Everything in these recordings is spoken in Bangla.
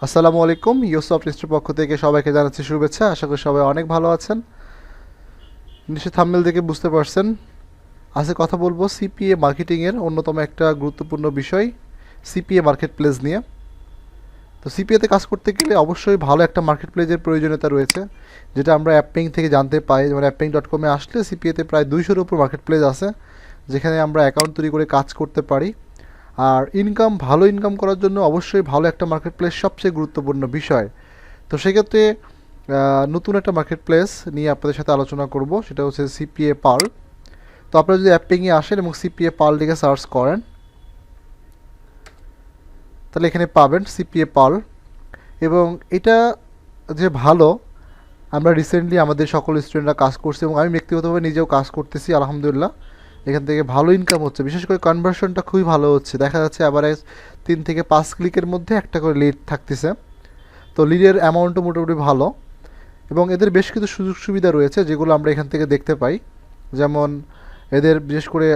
আসসালামু আলাইকুম। ইউসফট ইনস্টিটিউট পক্ষ থেকে সবাইকে জানাচ্ছি শুভেচ্ছা। আশা করি সবাই অনেক ভালো আছেন। নিশ্চয়ই থাম্বনেল দেখে বুঝতে পারছেন, আজকে কথা বলবো সিপিএ মার্কেটিংয়ের অন্যতম একটা গুরুত্বপূর্ণ বিষয় সিপিএ মার্কেট প্লেস নিয়ে। তো সিপিএতে কাজ করতে গেলে অবশ্যই ভালো একটা মার্কেট প্লেসের প্রয়োজনীয়তা রয়েছে, যেটা আমরা অ্যাপিং থেকে জানতে পাই। যেমন অ্যাপিং.com-এ আসলে সিপিএতে প্রায় 200-এর উপর মার্কেট প্লেস আছে, যেখানে আমরা অ্যাকাউন্ট তৈরি করে কাজ করতে পারি। আর ভালো ইনকাম করার জন্য অবশ্যই ভালো একটা মার্কেট প্লেস সবচেয়ে গুরুত্বপূর্ণ বিষয়। তো সেক্ষেত্রে নতুন একটা মার্কেট প্লেস নিয়ে আপনাদের সাথে আলোচনা করব, সেটা হচ্ছে সিপিএ পার্ল। তো আপনারা যদি অ্যাপিংয়ে আসেন এবং সিপিএ পার্ল লিখে সার্চ করেন, তাহলে এখানে পাবেন সিপিএ পার্ল। এবং এটা যে ভালো, আমরা রিসেন্টলি আমাদের সকল স্টুডেন্টরা কাজ করছে এবং আমি ব্যক্তিগতভাবে নিজেও কাজ করতেছি, আলহামদুলিল্লাহ। এখান থেকে ভালো ইনকাম হচ্ছে, বিশেষ করে কনভার্সনটা খুবই ভালো হচ্ছে। দেখা যাচ্ছে অ্যাভারেজ 3 থেকে 5 ক্লিকের মধ্যে একটা করে লিড থাকতেছে। তো লিডের অ্যামাউন্টও মোটামুটি ভালো, এবং এদের বেশ কিছু সুযোগ সুবিধা রয়েছে যেগুলো আমরা এখান থেকে দেখতে পাই। যেমন এদের বিশেষ করে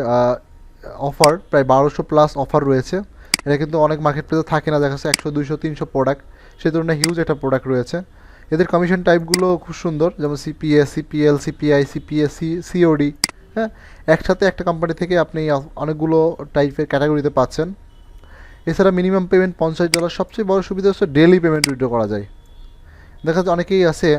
অফার প্রায় 1200+ অফার রয়েছে। এটা কিন্তু অনেক মার্কেট প্লেসে থাকে না, দেখা যাচ্ছে 100, 200, 300 প্রোডাক্ট, সেই ধরনের হিউজ একটা প্রোডাক্ট রয়েছে। এদের কমিশন টাইপগুলো খুব সুন্দর, যেমন CPA, CPL, CPI, CPSC, COD. হ্যাঁ, একসাথে একটা কোম্পানি থেকে আপনি অনেকগুলো টাইপের ক্যাটাগরিতে পাচ্ছেন। এছাড়া মিনিমাম পেমেন্ট $50। সবচেয়ে বড় সুবিধা হচ্ছে ডেলি পেমেন্ট উইথড্র করা যায়। দেখা যাচ্ছে অনেকেই আছে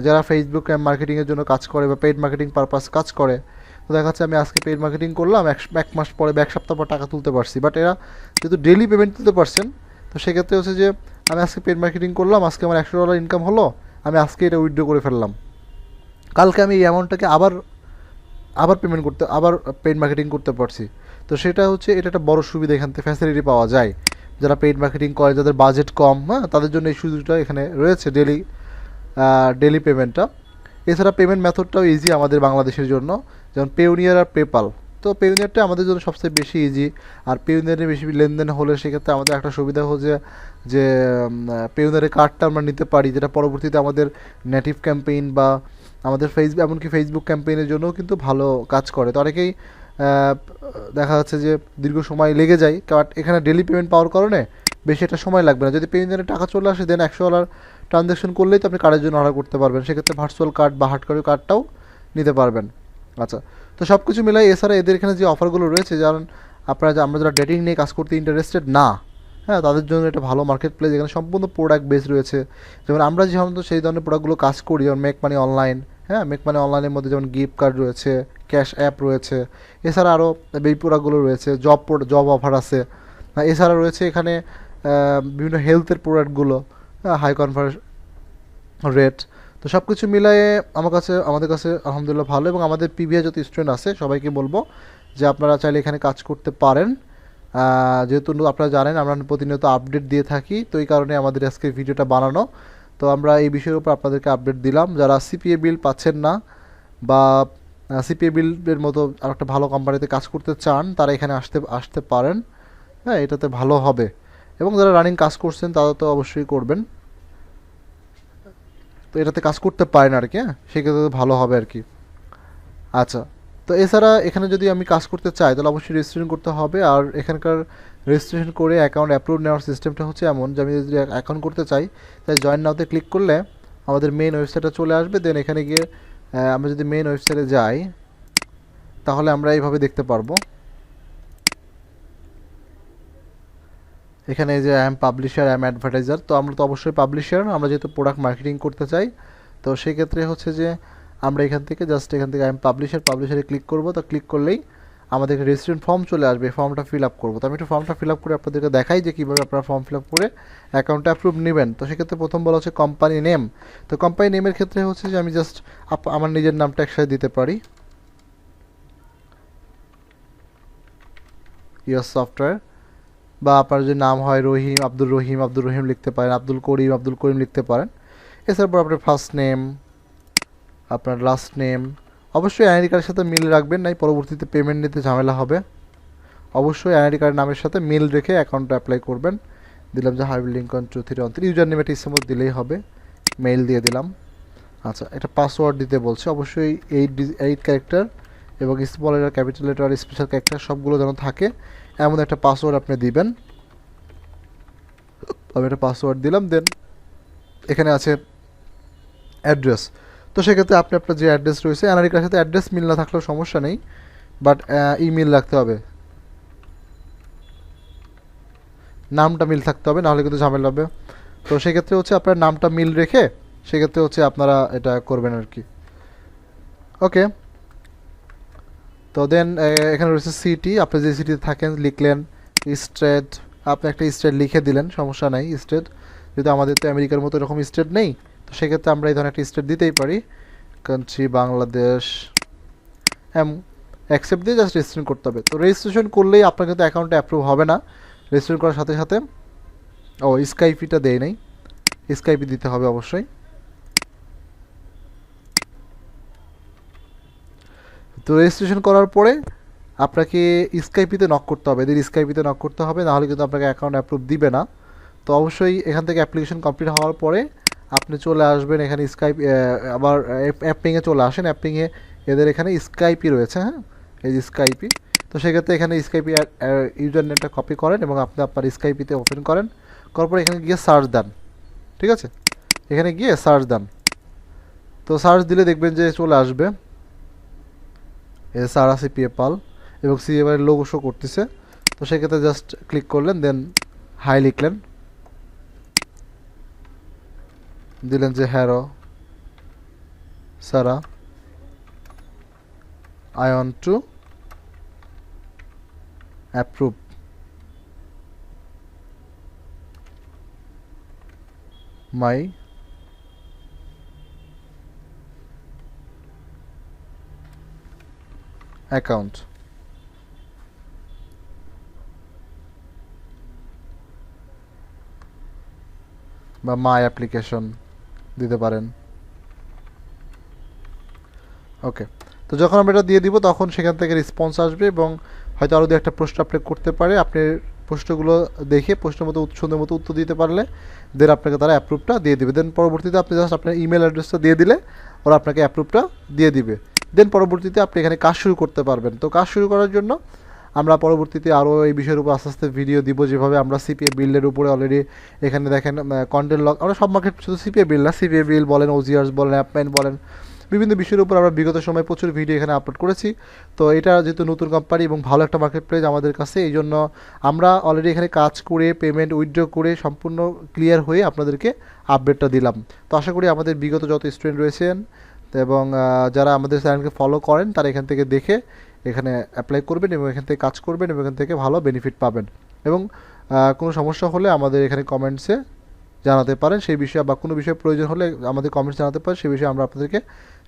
যারা ফেসবুক মার্কেটিংয়ের জন্য কাজ করে বা পেইড মার্কেটিং পারপাস কাজ করে। তো দেখা যাচ্ছে আমি আজকে পেইড মার্কেটিং করলাম, এক মাস পরে বা এক সপ্তাহ পর টাকা তুলতে পারছি। বাট এরা যেহেতু ডেলি পেমেন্ট তুলতে পারছেন, তো সেক্ষেত্রে হচ্ছে যে আমি আজকে পেইড মার্কেটিং করলাম, আজকে আমার $100 ইনকাম হলো, আমি আজকে এটা উইথড্র করে ফেললাম, কালকে আমি এই অ্যামাউন্টটাকে আবার আবার পেমেন্ট করতে আবার পেইড মার্কেটিং করতে পারছি। তো সেটা হচ্ছে, এটা একটা বড় সুবিধা, এখান থেকে ফ্যাসিলিটি পাওয়া যায়। যারা পেইড মার্কেটিং করে, যাদের বাজেট কম, হ্যাঁ, তাদের জন্য এই সুযোগটা এখানে রয়েছে, ডেলি পেমেন্টটা। এছাড়া পেমেন্ট মেথডটাও ইজি আমাদের বাংলাদেশের জন্য, যেমন পেওনিয়ার আর পেপাল। তো পেওনিয়ারটা আমাদের জন্য সবচেয়ে বেশি ইজি। আর পেওনিয়ারে বেশি লেনদেন হলে সেক্ষেত্রে আমাদের একটা সুবিধা হচ্ছে যে পেওনিয়ারের কার্ডটা আমরা নিতে পারি, যেটা পরবর্তীতে আমাদের নেটিভ ক্যাম্পেইন বা আমাদের এমনকি ফেসবুক ক্যাম্পেইনের জন্যও কিন্তু ভালো কাজ করে। তো অনেকেই দেখা যাচ্ছে যে দীর্ঘ সময় লেগে যায়, কারণ এখানে ডেলি পেমেন্ট পাওয়ার কারণে বেশি একটা সময় লাগবে না। যদি পেওনিয়ারে টাকা চলে আসে, দেন $100 ট্রানজ্যাকশন করলেই তো আপনি কার্ডের জন্য অর্ডার করতে পারবেন। সেক্ষেত্রে ভার্চুয়াল কার্ড বা হার্ড কপি কার্ডটাও নিতে পারবেন। আচ্ছা, তো সব কিছু মিলাই এছাড়া এদের এখানে যে অফারগুলো রয়েছে, যেমন আমরা যারা ডেটিং নিয়ে কাজ করতে ইন্টারেস্টেড না, হ্যাঁ, তাদের জন্য একটা ভালো মার্কেট প্লেস, এখানে সম্পূর্ণ প্রোডাক্ট বেস রয়েছে। যেমন আমরা যে সাধারণত সেই ধরনের প্রোডাক্টগুলো কাজ করি, যেমন মেক মানি অনলাইন। হ্যাঁ, মেক মানি অনলাইনের মধ্যে যেমন গিফট কার্ড রয়েছে, ক্যাশ অ্যাপ রয়েছে, এছাড়া আরও এই প্রোডাক্টগুলো রয়েছে, জব অফার আছে। এছাড়া রয়েছে এখানে বিভিন্ন হেলথের প্রোডাক্টগুলো, হাই কনভার্স রেট। তো সব কিছু মিলায়ে আমাদের কাছে আলহামদুলিল্লাহ ভালো। এবং আমাদের পিভিআই যত স্টুডেন্ট আছে সবাইকে বলবো যে আপনারা চাইলে এখানে কাজ করতে পারেন। যেহেতু আপনারা জানেন আমরা প্রতিনিয়ত আপডেট দিয়ে থাকি, তো এই কারণে আমাদের আজকে ভিডিওটা বানানো। তো আমরা এই বিষয়ের উপর আপনাদেরকে আপডেট দিলাম। যারা সিপিএ বিল পাচ্ছেন না বা সিপিএ বিলের মতো আর একটা ভালো কোম্পানিতে কাজ করতে চান, তারা এখানে আসতে পারেন। হ্যাঁ, এটাতে ভালো হবে। এবং যারা রানিং কাজ করছেন তারা তো অবশ্যই করবেন, তো এটাতে কাজ করতে পারেন আর কি। হ্যাঁ, সেক্ষেত্রে ভালো হবে আর কি। আচ্ছা, তো এছাড়া এখানে যদি আমি কাজ করতে চাই, তাহলে অবশ্যই রেজিস্ট্রেশন করতে হবে। আর এখানকার রেজিস্ট্রেশন করে অ্যাকাউন্ট অ্যাপ্রুভ নেওয়ার সিস্টেমটা হচ্ছে এমন যে আমি যদি অ্যাকাউন্ট করতে চাই, তাই জয়েন নাওতে ক্লিক করলে আমাদের মেন ওয়েবসাইটে চলে আসবে। দেন এখানে গিয়ে আমরা যদি মেন ওয়েবসাইটে যাই, তাহলে আমরা এইভাবে দেখতে পারবো। এখানে যে I am publisher, I am advertiser. তো আমরা তো অবশ্যই পাবলিশার, আমরা যেহেতু প্রোডাক্ট মার্কেটিং করতে চাই। তো সেক্ষেত্রে হচ্ছে যে আমরা এখান থেকে আই এম পাবলিশারে ক্লিক করব। তো ক্লিক করলেই আমাদের রেজিস্ট্রেশন ফর্ম চলে আসবে, ফর্মটা ফিল আপ করবো। তো আমি একটু ফর্মটা ফিল আপ করে আপনাদেরকে দেখাই যে কীভাবে আপনারা ফর্ম ফিল আপ করে অ্যাকাউন্টটা অ্যাপ্রুভ নেবেন। তো সেক্ষেত্রে প্রথম বলা হচ্ছে কোম্পানি নেম। তো কোম্পানি নেমের ক্ষেত্রে হচ্ছে যে আমি জাস্ট আমার নিজের নামটা একসাথে দিতে পারি, ইয়স সফটওয়্যার। বা আপনার যদি নাম হয় আব্দুর রহিম লিখতে পারেন, আব্দুল করিম লিখতে পারেন। এছাড়া আপনার ফার্স্ট নেম, আপনার লাস্ট নেম। অবশ্যই আইডি কার্ডের সাথে মিল রাখবেন, নাই পরবর্তীতে পেমেন্ট নিতে ঝামেলা হবে। অবশ্যই আইডি কার্ড নামের সাথে মিল রেখে অ্যাকাউন্টটা অ্যাপ্লাই করবেন। দিলাম যে হাইব লিঙ্কন 2313, ইউজার নেম এটা ইসেমত দিলেই হবে, মেইল দিয়ে দিলাম। আচ্ছা, এটা পাসওয়ার্ড দিতে বলছে, অবশ্যই 8 ক্যারেক্টার এবং small letter, capital letter, special character সবগুলো যেন থাকে এমন একটা পাসওয়ার্ড আপনি দিবেন। আমি একটা পাসওয়ার্ড দিলাম, দেন এখানে আছে অ্যাড্রেস। তো সেক্ষেত্রে আপনি আপনার যে অ্যাড্রেস রয়েছে, এনআরই কার্ডের সাথে অ্যাড্রেস মিল না থাকলেও সমস্যা নেই, বাট ইমেল রাখতে হবে, নামটা মিল থাকতে হবে, নাহলে কিন্তু ঝামেলা হবে। তো সেক্ষেত্রে হচ্ছে আপনার নামটা মিল রেখে সেক্ষেত্রে হচ্ছে আপনারা এটা করবেন আর কি। ওকে, তো দেন এখানে রয়েছে সিটি, আপনি যে সিটিতে থাকেন লিখলেন, স্টেট আপনি একটা স্টেট লিখে দিলেন, সমস্যা নাই স্টেট, যদি আমাদের তো আমেরিকার মতো এরকম স্টেট নেই, তো সেক্ষেত্রে আমরা এই ধরনের একটা স্টেট দিতেই পারি, কান্ট্রি বাংলাদেশ, হ্যাঁ অ্যাকসেপ্ট দিয়ে জাস্ট রেজিস্ট্রেশন করতে হবে। তো রেজিস্ট্রেশন করলেই আপনার কিন্তু অ্যাকাউন্টে অ্যাপ্রুভ হবে না, রেজিস্ট্রেশন করার সাথে সাথে স্কাইপিটা দেয় নাই, স্কাইপি দিতে হবে অবশ্যই। তো রেজিস্ট্রেশন করার পরে আপনাকে স্কাইপিতে নক করতে হবে, এদের স্কাইপিতে নক করতে হবে, নাহলে কিন্তু আপনাকে অ্যাকাউন্ট অ্যাপ্রুভ দিবে না। তো অবশ্যই এখান থেকে অ্যাপ্লিকেশন কমপ্লিট হওয়ার পরে আপনি চলে আসবেন এখানে স্কাইপ, আবার অ্যাপিংয়ে চলে আসেন, অ্যাপিংয়ে এদের এখানে স্কাইপি রয়েছে, হ্যাঁ এই যে স্কাইপি। তো সেক্ষেত্রে এখানে স্কাইপি ইউজার নেমটা কপি করেন এবং আপনি আপনার স্কাইপিতে ওপেন করেন, করার পরে এখানে গিয়ে সার্চ দেন, ঠিক আছে, এখানে গিয়ে সার্চ দেন। তো সার্চ দিলে দেখবেন যে চলে আসবে সারা সিপিএ পাল এবং সিপিএ লোগো শো করতেছে। তো সেক্ষেত্রে জাস্ট ক্লিক করলেন, দেন হাই লিখলেন, দিলেন যে হ্যারো সারা I want to approve my account. বা মাই অ্যাপ্লিকেশন দিতে পারেন। ওকে, তো যখন আমরা এটা দিয়ে দিব তখন সেখান থেকে রেসপন্স আসবে এবং হয়তো আরও দু একটা প্রশ্ন আপনি করতে পারে, আপনি প্রশ্নগুলো দেখে প্রশ্নের মতো সুন্দর মতো উত্তর দিতে পারলে দেন আপনাকে তারা অ্যাপ্রুভটা দিয়ে দিবে। দেন পরবর্তীতে আপনি জাস্ট আপনার ইমেল অ্যাড্রেসটা দিয়ে দিলে ওরা আপনাকে অ্যাপ্রুভটা দিয়ে দিবে। দেন পরবর্তীতে আপনি এখানে কাজ শুরু করতে পারবেন। তো কাজ শুরু করার জন্য আমরা পরবর্তীতে আরও এই বিষয়ের উপর আস্তে আস্তে ভিডিও দিব, যেভাবে আমরা সিপিএ বিল্ডের উপরে অলরেডি এখানে দেখেন কন্টেন্ট লগ, আমরা সব মার্কেট শুধু সিপিএ বিল না, সিপিএ বিল বলেন, ওজিআরস বলেন, অ্যাপম্যান বলেন, বিভিন্ন বিষয়ের উপর আমরা বিগত সময় প্রচুর ভিডিও এখানে আপলোড করেছি। তো এটা যেহেতু নতুন কোম্পানি এবং ভালো একটা মার্কেট প্লেস আমাদের কাছে, এই জন্য আমরা অলরেডি এখানে কাজ করে পেমেন্ট উইথড্র করে সম্পূর্ণ ক্লিয়ার হয়ে আপনাদেরকে আপডেটটা দিলাম। তো আশা করি আমাদের বিগত যত স্টুডেন্ট রয়েছেন এবং যারা আমাদের চ্যানেলকে ফলো করেন তারা এখান থেকে দেখে এখানে অ্যাপ্লাই করবেন এবং এখান থেকে কাজ করবেন এবং এখান থেকে ভালো বেনিফিট পাবেন। এবং কোনো সমস্যা হলে আমাদের এখানে কমেন্টসে জানাতে পারেন সেই বিষয়ে, বা কোনো বিষয়ে প্রয়োজন হলে আমাদের কমেন্টস জানাতে পারেন, সেই বিষয়ে আমরা আপনাদেরকে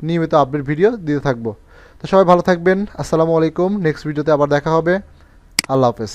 নিয়মিত আপডেট ভিডিও দিতে থাকবো। তো সবাই ভালো থাকবেন, আসসালামু আলাইকুম, নেক্সট ভিডিওতে আবার দেখা হবে, আল্লাহ হাফেজ।